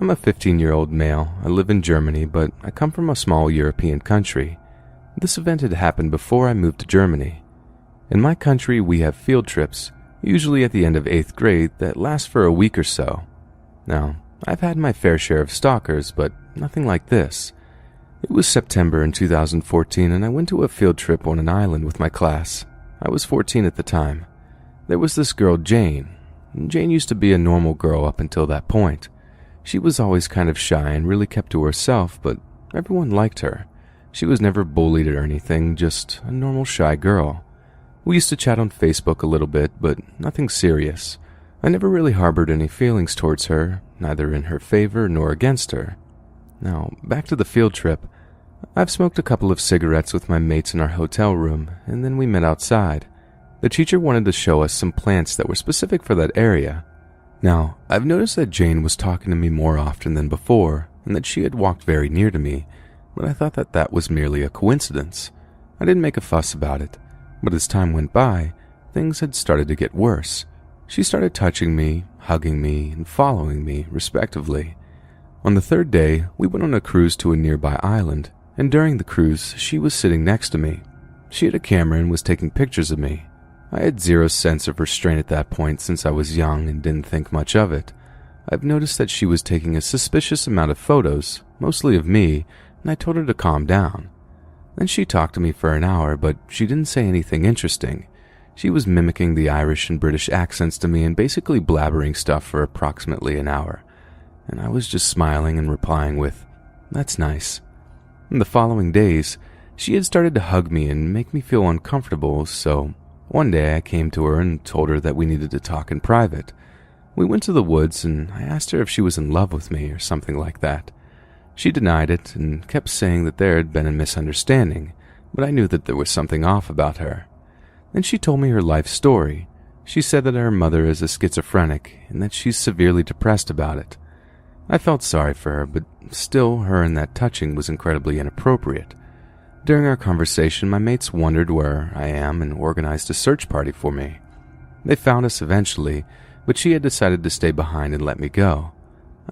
I'm a 15-year-old male. I live in Germany, but I come from a small European country. This event had happened before I moved to Germany. In my country, we have field trips, usually at the end of 8th grade, that last for a week or so. Now, I've had my fair share of stalkers, but nothing like this. It was September in 2014, and I went to a field trip on an island with my class. I was 14 at the time. There was this girl, Jane. Jane used to be a normal girl up until that point. She was always kind of shy and really kept to herself, but everyone liked her. She was never bullied or anything, just a normal shy girl. We used to chat on Facebook a little bit, but nothing serious. I never really harbored any feelings towards her, neither in her favor nor against her. Now, back to the field trip. I've smoked a couple of cigarettes with my mates in our hotel room, and then we met outside. The teacher wanted to show us some plants that were specific for that area. Now, I've noticed that Jane was talking to me more often than before, and that she had walked very near to me, but I thought that was merely a coincidence. I didn't make a fuss about it, but as time went by, things had started to get worse. She started touching me, hugging me, and following me, respectively. On the third day, we went on a cruise to a nearby island, and during the cruise, she was sitting next to me. She had a camera and was taking pictures of me. I had zero sense of restraint at that point since I was young and didn't think much of it. I've noticed that she was taking a suspicious amount of photos, mostly of me, and I told her to calm down. Then she talked to me for an hour, but she didn't say anything interesting. She was mimicking the Irish and British accents to me and basically blabbering stuff for approximately an hour. And I was just smiling and replying with, "That's nice." In the following days, she had started to hug me and make me feel uncomfortable, so one day I came to her and told her that we needed to talk in private. We went to the woods and I asked her if she was in love with me or something like that. She denied it and kept saying that there had been a misunderstanding, but I knew that there was something off about her. Then she told me her life story. She said that her mother is a schizophrenic and that she's severely depressed about it. I felt sorry for her, but still, her and that touching was incredibly inappropriate. During our conversation, my mates wondered where I am and organized a search party for me. They found us eventually, but she had decided to stay behind and let me go.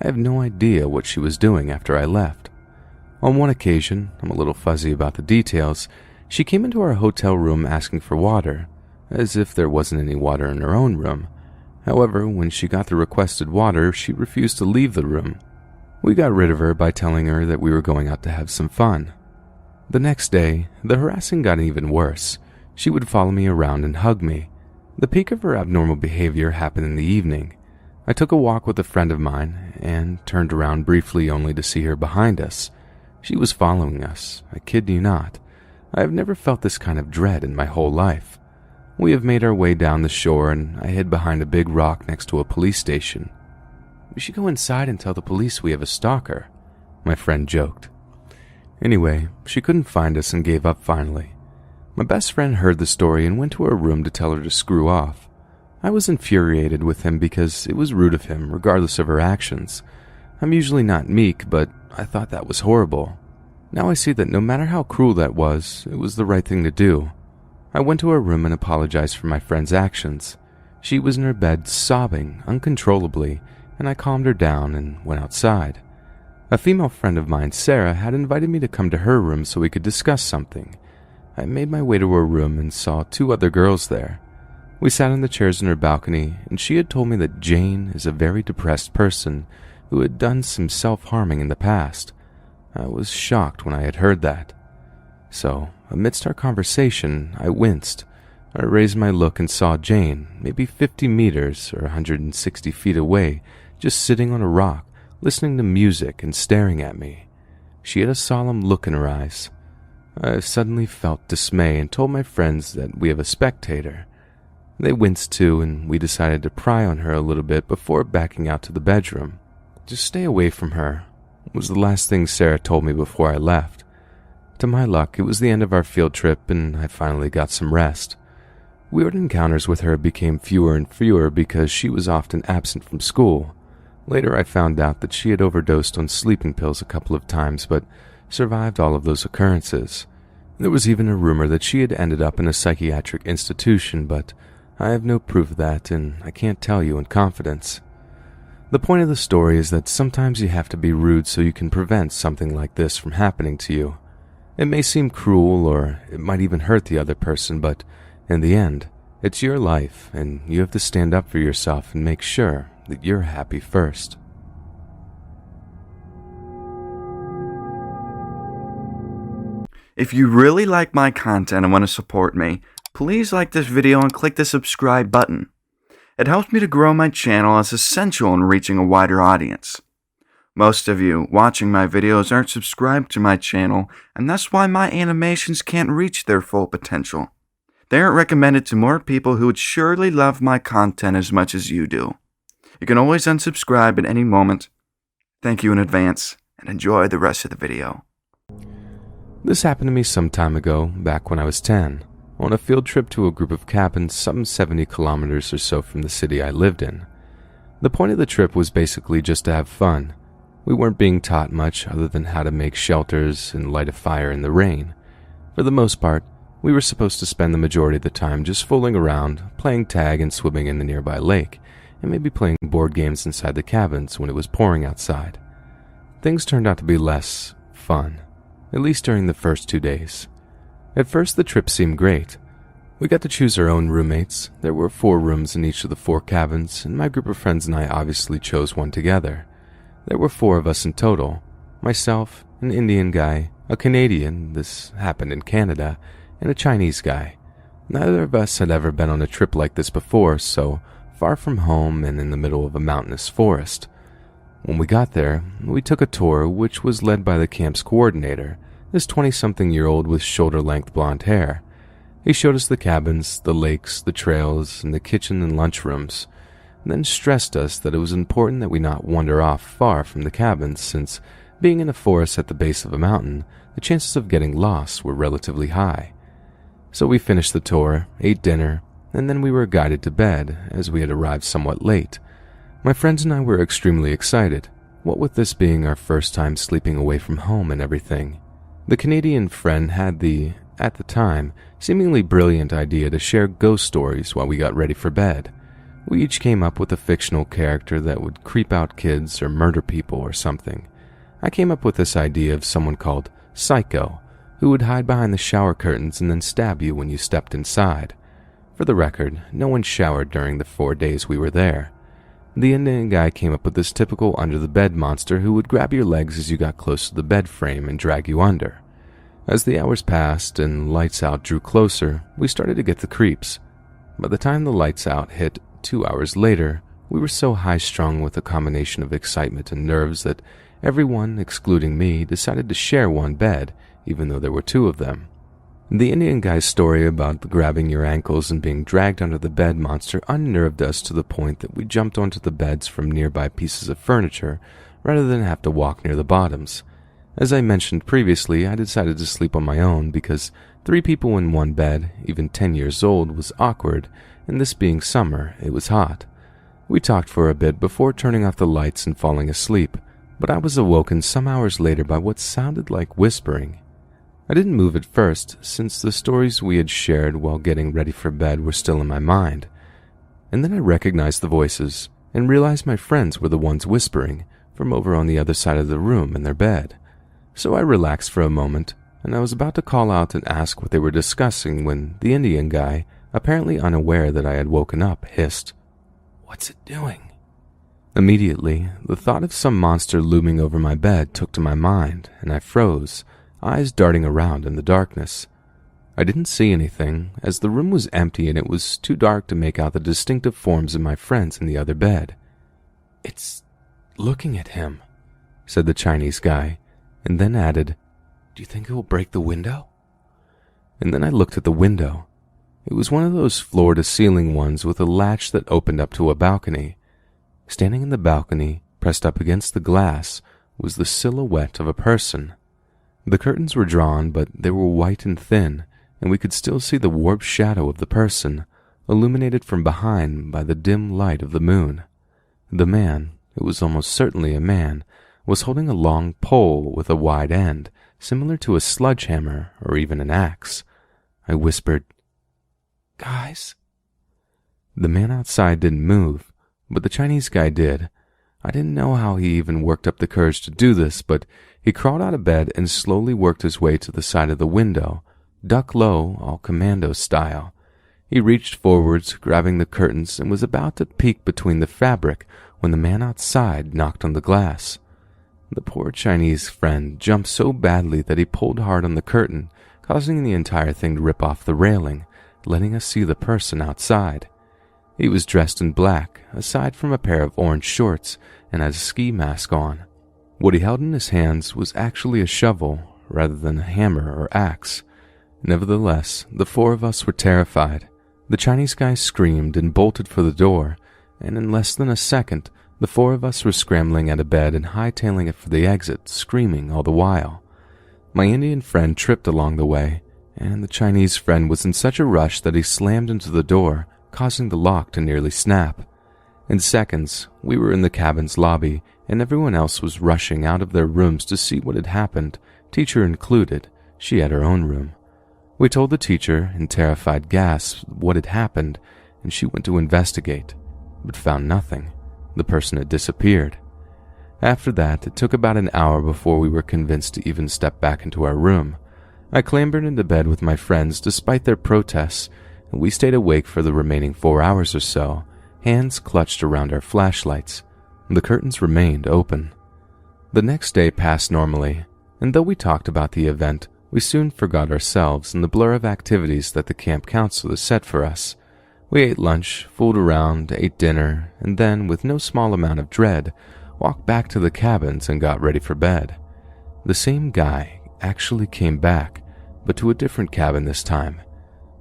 I have no idea what she was doing after I left. On one occasion, I'm a little fuzzy about the details, she came into our hotel room asking for water, as if there wasn't any water in her own room. However, when she got the requested water, she refused to leave the room. We got rid of her by telling her that we were going out to have some fun. The next day, the harassing got even worse. She would follow me around and hug me. The peak of her abnormal behavior happened in the evening. I took a walk with a friend of mine and turned around briefly only to see her behind us. She was following us, I kid you not. I have never felt this kind of dread in my whole life. We have made our way down the shore and I hid behind a big rock next to a police station. "We should go inside and tell the police we have a stalker," my friend joked. Anyway, she couldn't find us and gave up finally. My best friend heard the story and went to her room to tell her to screw off. I was infuriated with him because it was rude of him regardless of her actions. I'm usually not meek, but I thought that was horrible. Now I see that no matter how cruel that was, it was the right thing to do. I went to her room and apologized for my friend's actions. She was in her bed sobbing uncontrollably, and I calmed her down and went outside. A female friend of mine, Sarah, had invited me to come to her room so we could discuss something. I made my way to her room and saw 2 other girls there. We sat on the chairs in her balcony, and she had told me that Jane is a very depressed person who had done some self-harming in the past. I was shocked when I had heard that. So, amidst our conversation, I winced. I raised my look and saw Jane, maybe 50 meters or 160 feet away, just sitting on a rock, listening to music and staring at me. She had a solemn look in her eyes. I suddenly felt dismay and told my friends that we have a spectator. They winced too, and we decided to pry on her a little bit before backing out to the bedroom. "Just stay away from her," was the last thing Sarah told me before I left. To my luck, it was the end of our field trip and I finally got some rest. Weird encounters with her became fewer and fewer because she was often absent from school. Later I found out that she had overdosed on sleeping pills a couple of times but survived all of those occurrences. There was even a rumor that she had ended up in a psychiatric institution, but I have no proof of that and I can't tell you in confidence. The point of the story is that sometimes you have to be rude so you can prevent something like this from happening to you. It may seem cruel or it might even hurt the other person, but in the end, it's your life and you have to stand up for yourself and make sure that you're happy first. If you really like my content and want to support me, please like this video and click the subscribe button. It helps me to grow my channel as essential in reaching a wider audience. Most of you watching my videos aren't subscribed to my channel, and that's why my animations can't reach their full potential. They aren't recommended to more people who would surely love my content as much as you do. You can always unsubscribe at any moment. Thank you in advance, and enjoy the rest of the video. This happened to me some time ago, back when I was 10, on a field trip to a group of cabins some 70 kilometers or so from the city I lived in. The point of the trip was basically just to have fun. We weren't being taught much other than how to make shelters and light a fire in the rain. For the most part, we were supposed to spend the majority of the time just fooling around, playing tag and swimming in the nearby lake, and maybe playing board games inside the cabins when it was pouring outside. Things turned out to be less fun, at least during the first 2 days. At first, the trip seemed great. We got to choose our own roommates. There were 4 rooms in each of the 4 cabins, and my group of friends and I obviously chose one together. There were 4 of us in total: myself, an Indian guy, a Canadian, this happened in Canada, and a Chinese guy. Neither of us had ever been on a trip like this before, so far from home and in the middle of a mountainous forest. When we got there, we took a tour which was led by the camp's coordinator, this 20-something-year-old with shoulder-length blonde hair. He showed us the cabins, the lakes, the trails, and the kitchen and lunchrooms, and then stressed us that it was important that we not wander off far from the cabins, since, being in a forest at the base of a mountain, the chances of getting lost were relatively high. So we finished the tour, ate dinner, and then we were guided to bed, as we had arrived somewhat late. My friends and I were extremely excited, what with this being our first time sleeping away from home and everything. The Canadian friend had the, at the time, seemingly brilliant idea to share ghost stories while we got ready for bed. We each came up with a fictional character that would creep out kids or murder people or something. I came up with this idea of someone called Psycho, who would hide behind the shower curtains and then stab you when you stepped inside. For the record, no one showered during the 4 days we were there. The Indian guy came up with this typical under-the-bed monster who would grab your legs as you got close to the bed frame and drag you under. As the hours passed and lights out drew closer, we started to get the creeps. By the time the lights out hit 2 hours later, we were so high-strung with a combination of excitement and nerves that everyone, excluding me, decided to share one bed, even though there were 2 of them. The Indian guy's story about the grabbing your ankles and being dragged under the bed monster unnerved us to the point that we jumped onto the beds from nearby pieces of furniture rather than have to walk near the bottoms. As I mentioned previously, I decided to sleep on my own because 3 people in one bed, even 10 years old, was awkward, and this being summer, it was hot. We talked for a bit before turning off the lights and falling asleep, but I was awoken some hours later by what sounded like whispering. I didn't move at first, since the stories we had shared while getting ready for bed were still in my mind. And then I recognized the voices, and realized my friends were the ones whispering, from over on the other side of the room in their bed. So I relaxed for a moment, and I was about to call out and ask what they were discussing when the Indian guy, apparently unaware that I had woken up, hissed, "What's it doing?" Immediately, the thought of some monster looming over my bed took to my mind, and I froze, eyes darting around in the darkness. I didn't see anything, as the room was empty and it was too dark to make out the distinctive forms of my friends in the other bed. "It's looking at him," said the Chinese guy, and then added, "Do you think it will break the window?" And then I looked at the window. It was one of those floor-to-ceiling ones with a latch that opened up to a balcony. Standing in the balcony, pressed up against the glass, was the silhouette of a person. The curtains were drawn, but they were white and thin, and we could still see the warped shadow of the person, illuminated from behind by the dim light of the moon. The man, it was almost certainly a man, was holding a long pole with a wide end, similar to a sledgehammer or even an axe. I whispered, "Guys?" The man outside didn't move, but the Chinese guy did. I didn't know how he even worked up the courage to do this, but he crawled out of bed and slowly worked his way to the side of the window, duck low, all commando style. He reached forwards, grabbing the curtains, and was about to peek between the fabric when the man outside knocked on the glass. The poor Chinese friend jumped so badly that he pulled hard on the curtain, causing the entire thing to rip off the railing, letting us see the person outside. He was dressed in black, aside from a pair of orange shorts, and had a ski mask on. What he held in his hands was actually a shovel, rather than a hammer or axe. Nevertheless, the four of us were terrified. The Chinese guy screamed and bolted for the door, and in less than a second, the four of us were scrambling out of bed and hightailing it for the exit, screaming all the while. My Indian friend tripped along the way, and the Chinese friend was in such a rush that he slammed into the door, causing the lock to nearly snap. In seconds, we were in the cabin's lobby, and everyone else was rushing out of their rooms to see what had happened, teacher included. She had her own room. We told the teacher, in terrified gasps, what had happened, and she went to investigate, but found nothing. The person had disappeared. After that, it took about an hour before we were convinced to even step back into our room. I clambered into bed with my friends despite their protests, and we stayed awake for the remaining 4 hours or so, hands clutched around our flashlights. The curtains remained open. The next day passed normally, and though we talked about the event, we soon forgot ourselves in the blur of activities that the camp counselor set for us. We ate lunch, fooled around, ate dinner, and then, with no small amount of dread, walked back to the cabins and got ready for bed. The same guy actually came back, but to a different cabin this time.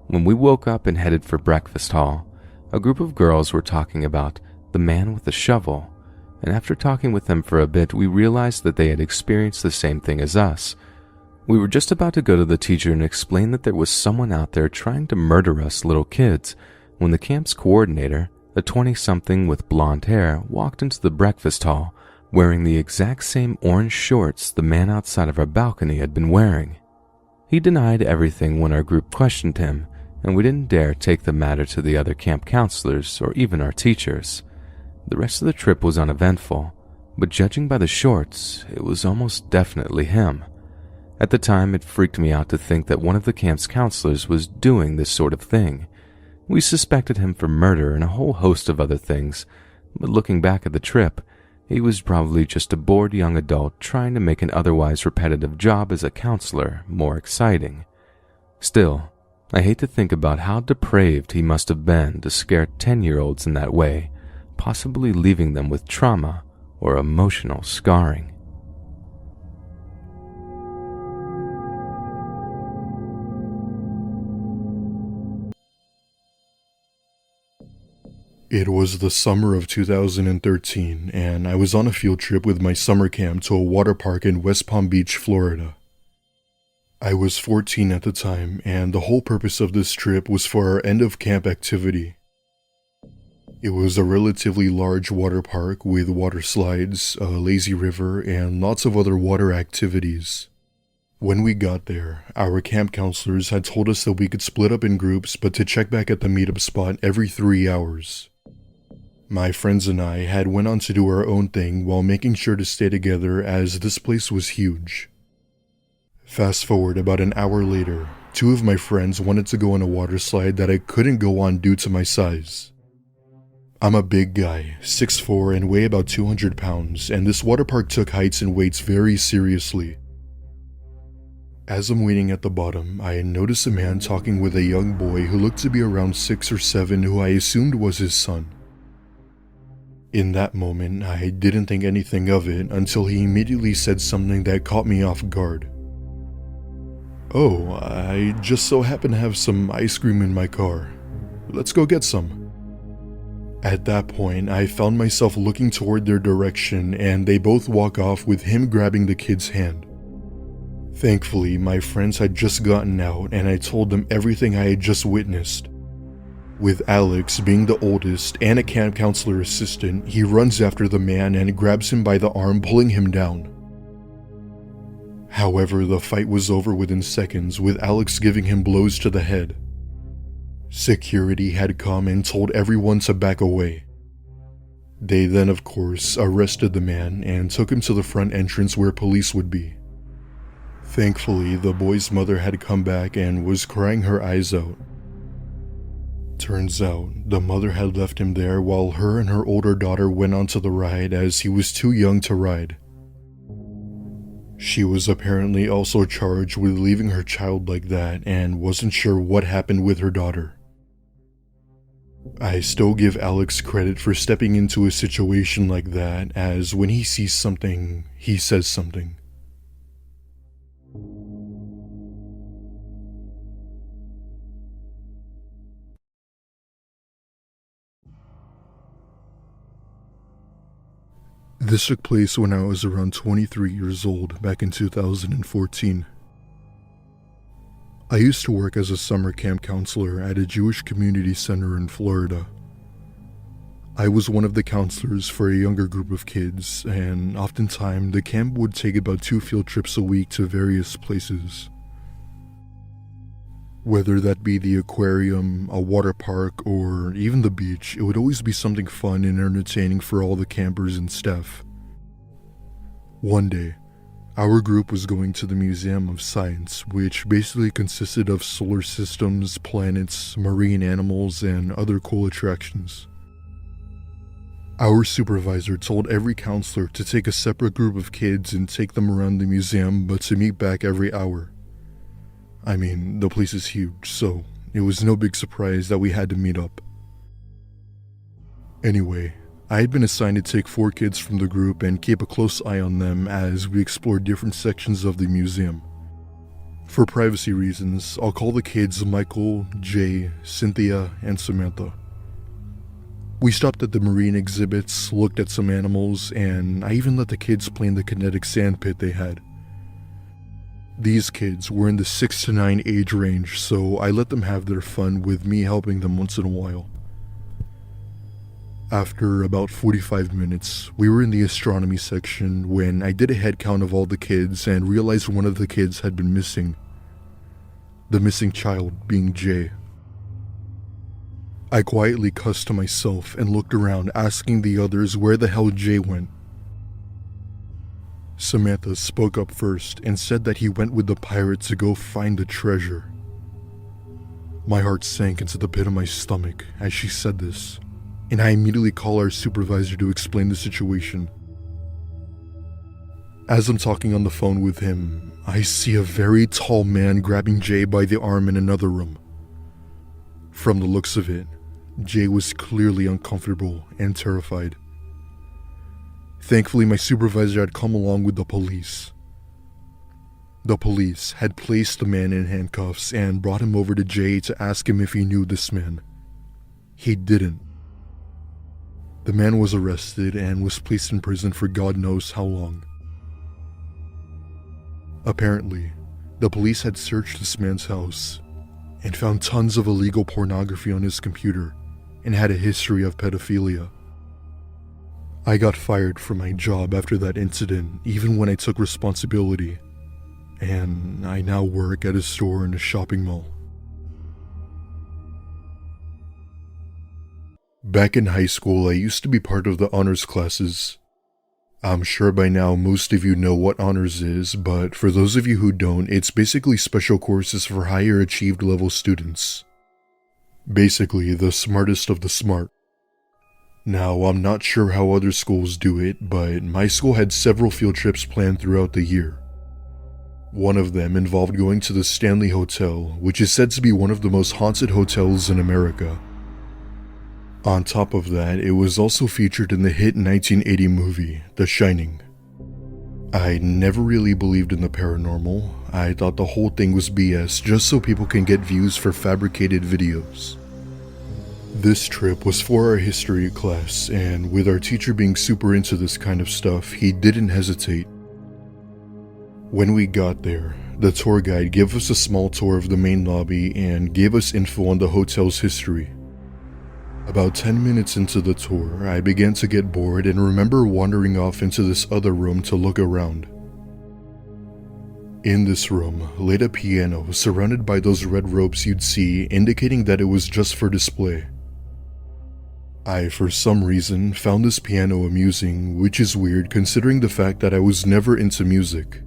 When we woke up and headed for breakfast hall, a group of girls were talking about the man with the shovel, and after talking with them for a bit, we realized that they had experienced the same thing as us. We were just about to go to the teacher and explain that there was someone out there trying to murder us little kids, when the camp's coordinator, a 20-something with blonde hair, walked into the breakfast hall, wearing the exact same orange shorts the man outside of our balcony had been wearing. He denied everything when our group questioned him, and we didn't dare take the matter to the other camp counselors or even our teachers. The rest of the trip was uneventful, but judging by the shorts, it was almost definitely him. At the time, it freaked me out to think that one of the camp's counselors was doing this sort of thing. We suspected him for murder and a whole host of other things, but looking back at the trip, he was probably just a bored young adult trying to make an otherwise repetitive job as a counselor more exciting. Still, I hate to think about how depraved he must have been to scare 10-year-olds in that way, possibly leaving them with trauma or emotional scarring. It was the summer of 2013, and I was on a field trip with my summer camp to a water park in West Palm Beach, Florida. I was 14 at the time, and the whole purpose of this trip was for our end-of-camp activity. It was a relatively large water park with water slides, a lazy river, and lots of other water activities. When we got there, our camp counselors had told us that we could split up in groups but to check back at the meetup spot every 3 hours. My friends and I had went on to do our own thing while making sure to stay together as this place was huge. Fast forward about an hour later, 2 of my friends wanted to go on a water slide that I couldn't go on due to my size. I'm a big guy, 6'4" and weigh about 200 pounds, and this water park took heights and weights very seriously. As I'm waiting at the bottom, I noticed a man talking with a young boy who looked to be around 6 or 7 who I assumed was his son. In that moment, I didn't think anything of it until he immediately said something that caught me off guard. "Oh, I just so happen to have some ice cream in my car. Let's go get some." At that point, I found myself looking toward their direction, and they both walk off with him grabbing the kid's hand. Thankfully, my friends had just gotten out, and I told them everything I had just witnessed. With Alex being the oldest and a camp counselor assistant, he runs after the man and grabs him by the arm, pulling him down. However, the fight was over within seconds, with Alex giving him blows to the head. Security had come and told everyone to back away. They then, of course, arrested the man and took him to the front entrance where police would be. Thankfully, the boy's mother had come back and was crying her eyes out. Turns out, the mother had left him there while her and her older daughter went onto the ride as he was too young to ride. She was apparently also charged with leaving her child like that and wasn't sure what happened with her daughter. I still give Alex credit for stepping into a situation like that, as when he sees something, he says something. This took place when I was around 23 years old back in 2014. I used to work as a summer camp counselor at a Jewish community center in Florida. I was one of the counselors for a younger group of kids, and oftentimes the camp would take about 2 field trips a week to various places. Whether that be the aquarium, a water park, or even the beach, it would always be something fun and entertaining for all the campers and staff. One day, our group was going to the Museum of Science, which basically consisted of solar systems, planets, marine animals, and other cool attractions. Our supervisor told every counselor to take a separate group of kids and take them around the museum, but to meet back every hour. I mean, the place is huge, so it was no big surprise that we had to meet up. Anyway, I had been assigned to take 4 kids from the group and keep a close eye on them as we explored different sections of the museum. For privacy reasons, I'll call the kids Michael, Jay, Cynthia, and Samantha. We stopped at the marine exhibits, looked at some animals, and I even let the kids play in the kinetic sand pit they had. These kids were in the 6 to 9 age range, so I let them have their fun with me helping them once in a while. After about 45 minutes, we were in the astronomy section when I did a head count of all the kids and realized one of the kids had been missing. The missing child being Jay. I quietly cussed to myself and looked around asking the others where the hell Jay went. Samantha spoke up first and said that he went with the pirate to go find the treasure. My heart sank into the pit of my stomach as she said this, and I immediately call our supervisor to explain the situation. As I'm talking on the phone with him, I see a very tall man grabbing Jay by the arm in another room. From the looks of it, Jay was clearly uncomfortable and terrified. Thankfully, my supervisor had come along with the police. The police had placed the man in handcuffs and brought him over to Jay to ask him if he knew this man. He didn't. The man was arrested and was placed in prison for God knows how long. Apparently, the police had searched this man's house and found tons of illegal pornography on his computer and had a history of pedophilia. I got fired from my job after that incident, even when I took responsibility, and I now work at a store in a shopping mall. Back in high school, I used to be part of the honors classes. I'm sure by now most of you know what honors is, but for those of you who don't, it's basically special courses for higher achieved level students. Basically, the smartest of the smart. Now, I'm not sure how other schools do it, but my school had several field trips planned throughout the year. One of them involved going to the Stanley Hotel, which is said to be one of the most haunted hotels in America. On top of that, it was also featured in the hit 1980 movie, The Shining. I never really believed in the paranormal. I thought the whole thing was BS just so people can get views for fabricated videos. This trip was for our history class, and with our teacher being super into this kind of stuff, he didn't hesitate. When we got there, the tour guide gave us a small tour of the main lobby and gave us info on the hotel's history. About 10 minutes into the tour, I began to get bored and remember wandering off into this other room to look around. In this room laid a piano surrounded by those red ropes you'd see, indicating that it was just for display. I, for some reason, found this piano amusing, which is weird considering the fact that I was never into music.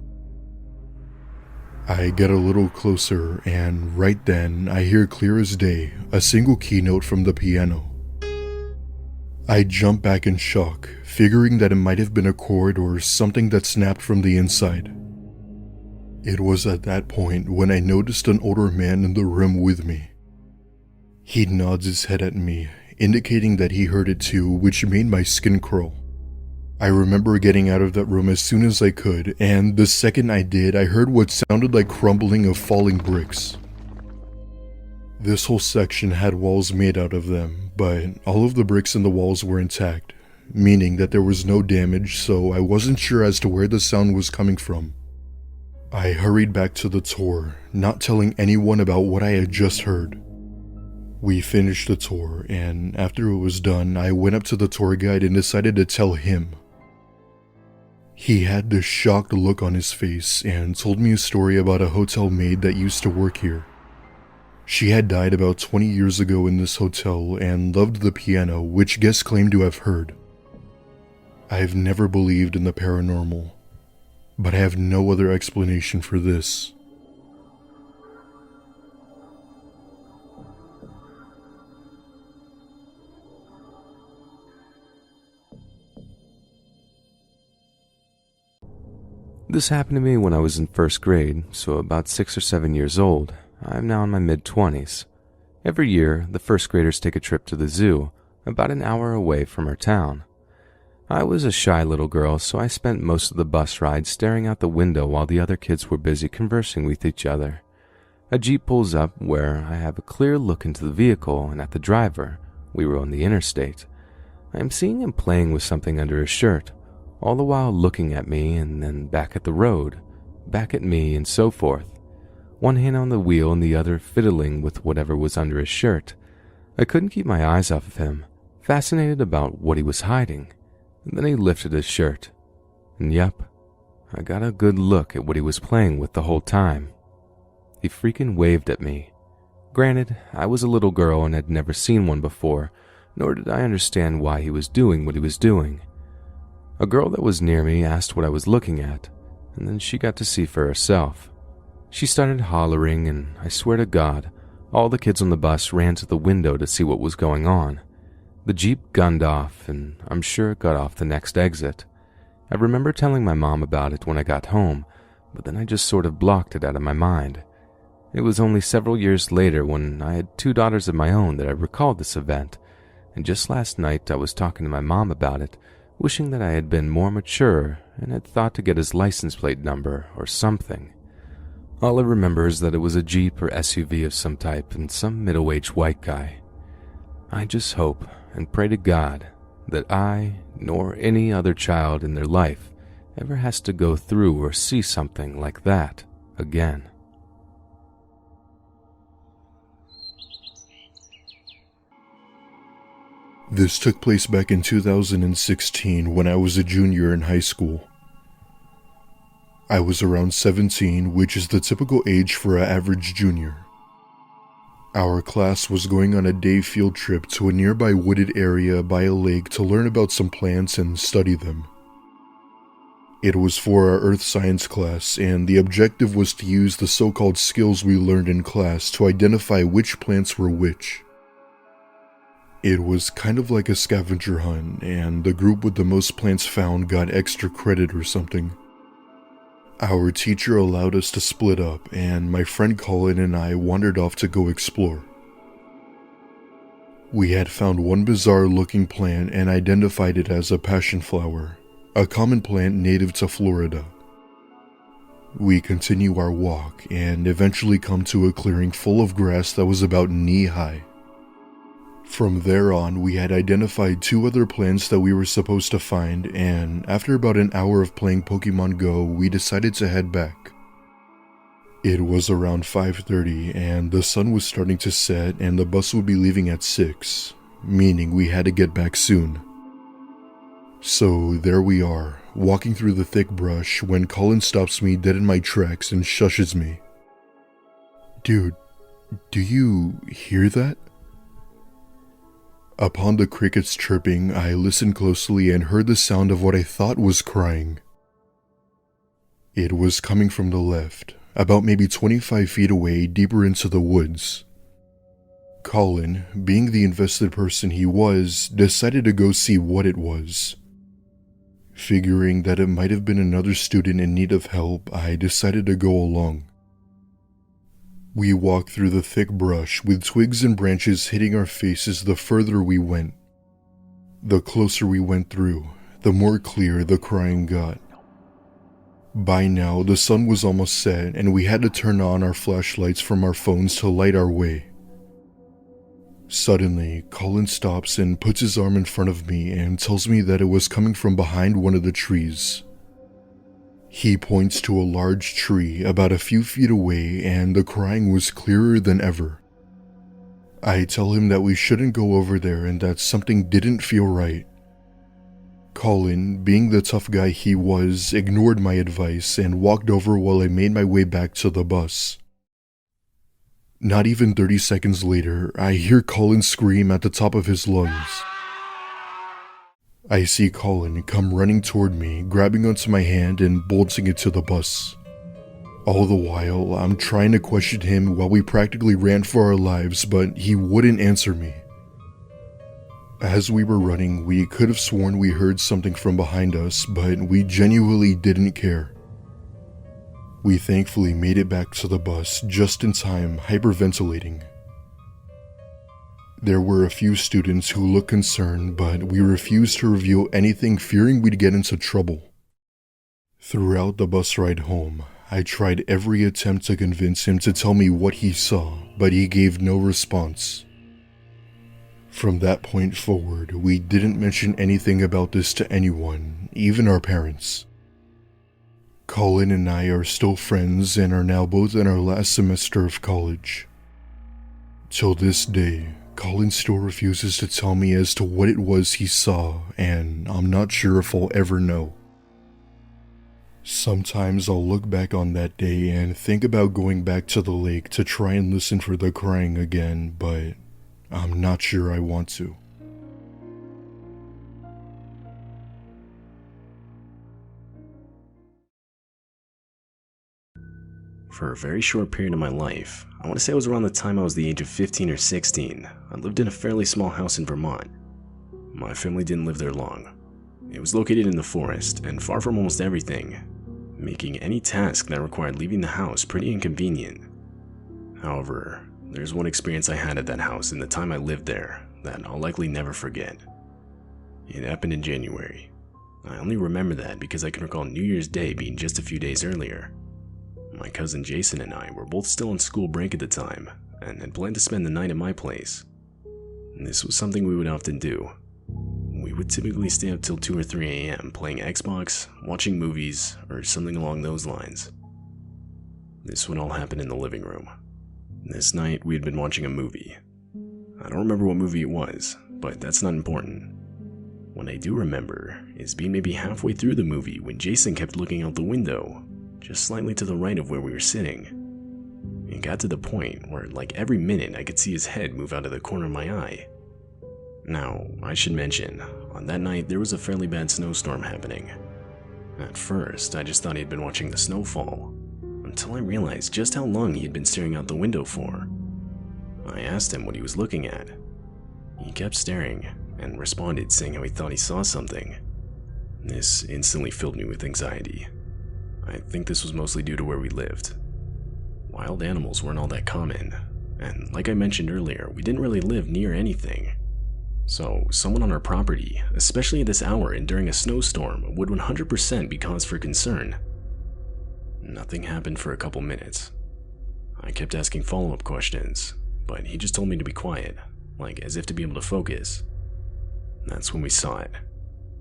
I get a little closer, and right then, I hear clear as day a single key note from the piano. I jump back in shock, figuring that it might have been a chord or something that snapped from the inside. It was at that point when I noticed an older man in the room with me. He nods his head at me, indicating that he heard it too, which made my skin crawl. I remember getting out of that room as soon as I could, and the second I did, I heard what sounded like crumbling of falling bricks. This whole section had walls made out of them, but all of the bricks in the walls were intact, meaning that there was no damage, so I wasn't sure as to where the sound was coming from. I hurried back to the tour, not telling anyone about what I had just heard. We finished the tour, and after it was done, I went up to the tour guide and decided to tell him. He had this shocked look on his face and told me a story about a hotel maid that used to work here. She had died about 20 years ago in this hotel and loved the piano, which guests claimed to have heard. I've never believed in the paranormal, but I have no other explanation for this. This happened to me when I was in first grade, so about 6 or 7 years old. I'm now in my mid-20s. Every year, the first graders take a trip to the zoo, about an hour away from our town. I was a shy little girl, so I spent most of the bus ride staring out the window while the other kids were busy conversing with each other. A Jeep pulls up where I have a clear look into the vehicle and at the driver. We were on the interstate. I am seeing him playing with something under his shirt, all the while looking at me and then back at the road, back at me and so forth. One hand on the wheel and the other fiddling with whatever was under his shirt. I couldn't keep my eyes off of him, fascinated about what he was hiding. And then he lifted his shirt. And yup, I got a good look at what he was playing with the whole time. He freaking waved at me. Granted, I was a little girl and had never seen one before, nor did I understand why he was doing what he was doing. A girl that was near me asked what I was looking at, and then she got to see for herself. She started hollering, and I swear to God, all the kids on the bus ran to the window to see what was going on. The Jeep gunned off, and I'm sure it got off the next exit. I remember telling my mom about it when I got home, but then I just sort of blocked it out of my mind. It was only several years later when I had 2 daughters of my own that I recalled this event, and just last night I was talking to my mom about it, wishing that I had been more mature and had thought to get his license plate number or something. All I remember is that it was a Jeep or SUV of some type and some middle-aged white guy. I just hope and pray to God that I, nor any other child in their life, ever has to go through or see something like that again. This took place back in 2016 when I was a junior in high school. I was around 17, which is the typical age for an average junior. Our class was going on a day field trip to a nearby wooded area by a lake to learn about some plants and study them. It was for our earth science class, and the objective was to use the so-called skills we learned in class to identify which plants were which. It was kind of like a scavenger hunt, and the group with the most plants found got extra credit or something. Our teacher allowed us to split up, and my friend Colin and I wandered off to go explore. We had found one bizarre-looking plant and identified it as a passion flower, a common plant native to Florida. We continue our walk and eventually come to a clearing full of grass that was about knee-high. From there on, we had identified 2 other plants that we were supposed to find, and after about an hour of playing Pokemon Go, we decided to head back. It was around 5:30, and the sun was starting to set, and the bus would be leaving at 6, meaning we had to get back soon. So there we are, walking through the thick brush, when Colin stops me dead in my tracks and shushes me. "Dude, do you hear that?" Upon the crickets chirping, I listened closely and heard the sound of what I thought was crying. It was coming from the left, about maybe 25 feet away, deeper into the woods. Colin, being the invested person he was, decided to go see what it was. Figuring that it might have been another student in need of help, I decided to go along. We walked through the thick brush with twigs and branches hitting our faces the further we went. The closer we went through, the more clear the crying got. By now, the sun was almost set and we had to turn on our flashlights from our phones to light our way. Suddenly, Colin stops and puts his arm in front of me and tells me that it was coming from behind one of the trees. He points to a large tree about a few feet away and the crying was clearer than ever. I tell him that we shouldn't go over there and that something didn't feel right. Colin, being the tough guy he was, ignored my advice and walked over while I made my way back to the bus. Not even 30 seconds later, I hear Colin scream at the top of his lungs. I see Colin come running toward me, grabbing onto my hand and bolting it to the bus. All the while, I'm trying to question him while we practically ran for our lives, but he wouldn't answer me. As we were running, we could have sworn we heard something from behind us, but we genuinely didn't care. We thankfully made it back to the bus just in time, hyperventilating. There were a few students who looked concerned, but we refused to reveal anything, fearing we'd get into trouble. Throughout the bus ride home, I tried every attempt to convince him to tell me what he saw, but he gave no response. From that point forward, we didn't mention anything about this to anyone, even our parents. Colin and I are still friends and are now both in our last semester of college. Till this day, Colin still refuses to tell me as to what it was he saw, and I'm not sure if I'll ever know. Sometimes I'll look back on that day and think about going back to the lake to try and listen for the crying again, but I'm not sure I want to. For a very short period of my life, I want to say it was around the time I was the age of 15 or 16, I lived in a fairly small house in Vermont. My family didn't live there long. It was located in the forest and far from almost everything, making any task that required leaving the house pretty inconvenient. However, there's one experience I had at that house in the time I lived there that I'll likely never forget. It happened in January. I only remember that because I can recall New Year's Day being just a few days earlier. My cousin Jason and I were both still on school break at the time and had planned to spend the night at my place. This was something we would often do. We would typically stay up till 2 or 3 a.m. playing Xbox, watching movies, or something along those lines. This would all happen in the living room. This night, we had been watching a movie. I don't remember what movie it was, but that's not important. What I do remember is being maybe halfway through the movie when Jason kept looking out the window, just slightly to the right of where we were sitting. It got to the point where, like every minute, I could see his head move out of the corner of my eye. Now, I should mention, on that night there was a fairly bad snowstorm happening. At first, I just thought he had been watching the snowfall, until I realized just how long he had been staring out the window for. I asked him what he was looking at. He kept staring, and responded saying how he thought he saw something. This instantly filled me with anxiety. I think this was mostly due to where we lived. Wild animals weren't all that common, and like I mentioned earlier, we didn't really live near anything. So, someone on our property, especially at this hour and during a snowstorm, would 100% be cause for concern. Nothing happened for a couple minutes. I kept asking follow-up questions, but he just told me to be quiet, like as if to be able to focus. That's when we saw it.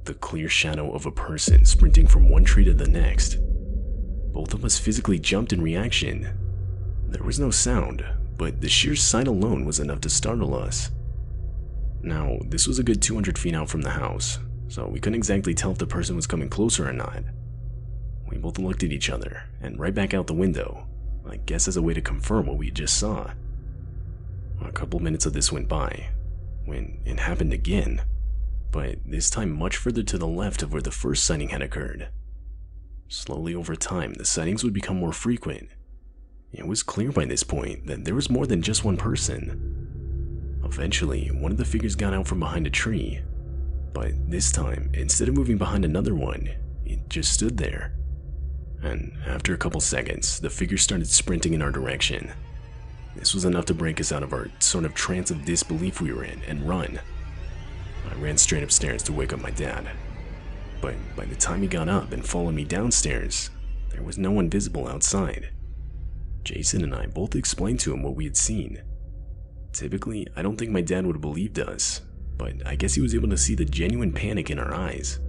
The clear shadow of a person sprinting from one tree to the next. Both of us physically jumped in reaction. There was no sound, but the sheer sight alone was enough to startle us. Now, this was a good 200 feet out from the house, so we couldn't exactly tell if the person was coming closer or not. We both looked at each other, and right back out the window, I guess as a way to confirm what we just saw. A couple minutes of this went by, when it happened again, but this time much further to the left of where the first sighting had occurred. Slowly over time, the sightings would become more frequent. It was clear by this point that there was more than just one person. Eventually, one of the figures got out from behind a tree, but this time, instead of moving behind another one, it just stood there. And after a couple seconds, the figure started sprinting in our direction. This was enough to break us out of our sort of trance of disbelief we were in and run. I ran straight upstairs to wake up my dad, but by the time he got up and followed me downstairs, there was no one visible outside. Jason and I both explained to him what we had seen. Typically, I don't think my dad would have believed us, but I guess he was able to see the genuine panic in our eyes.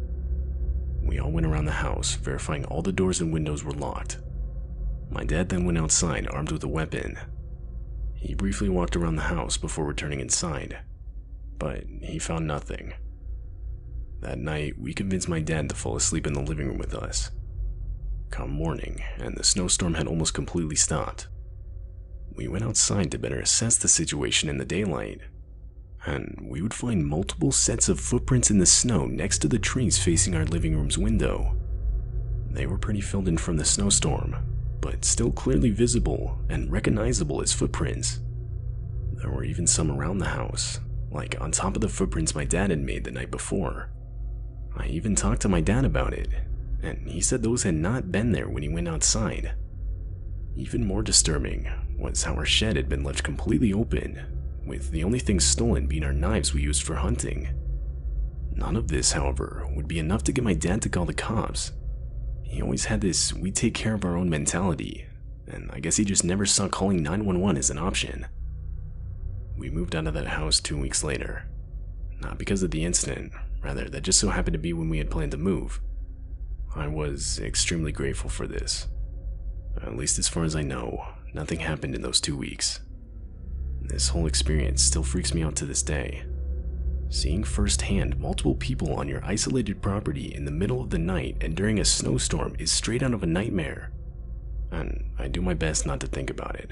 We all went around the house, verifying all the doors and windows were locked. My dad then went outside armed with a weapon. He briefly walked around the house before returning inside, but he found nothing. That night, we convinced my dad to fall asleep in the living room with us. Come morning, and the snowstorm had almost completely stopped. We went outside to better assess the situation in the daylight, and we would find multiple sets of footprints in the snow next to the trees facing our living room's window. They were pretty filled in from the snowstorm, but still clearly visible and recognizable as footprints. There were even some around the house, like on top of the footprints my dad had made the night before. I even talked to my dad about it, and he said those had not been there when he went outside. Even more disturbing was how our shed had been left completely open, with the only things stolen being our knives we used for hunting. None of this, however, would be enough to get my dad to call the cops. He always had this we take care of our own mentality, and I guess he just never saw calling 911 as an option. We moved out of that house 2 weeks later. Not because of the incident, rather that just so happened to be when we had planned to move. I was extremely grateful for this. At least as far as I know, nothing happened in those 2 weeks. This whole experience still freaks me out to this day. Seeing firsthand multiple people on your isolated property in the middle of the night and during a snowstorm is straight out of a nightmare. And I do my best not to think about it.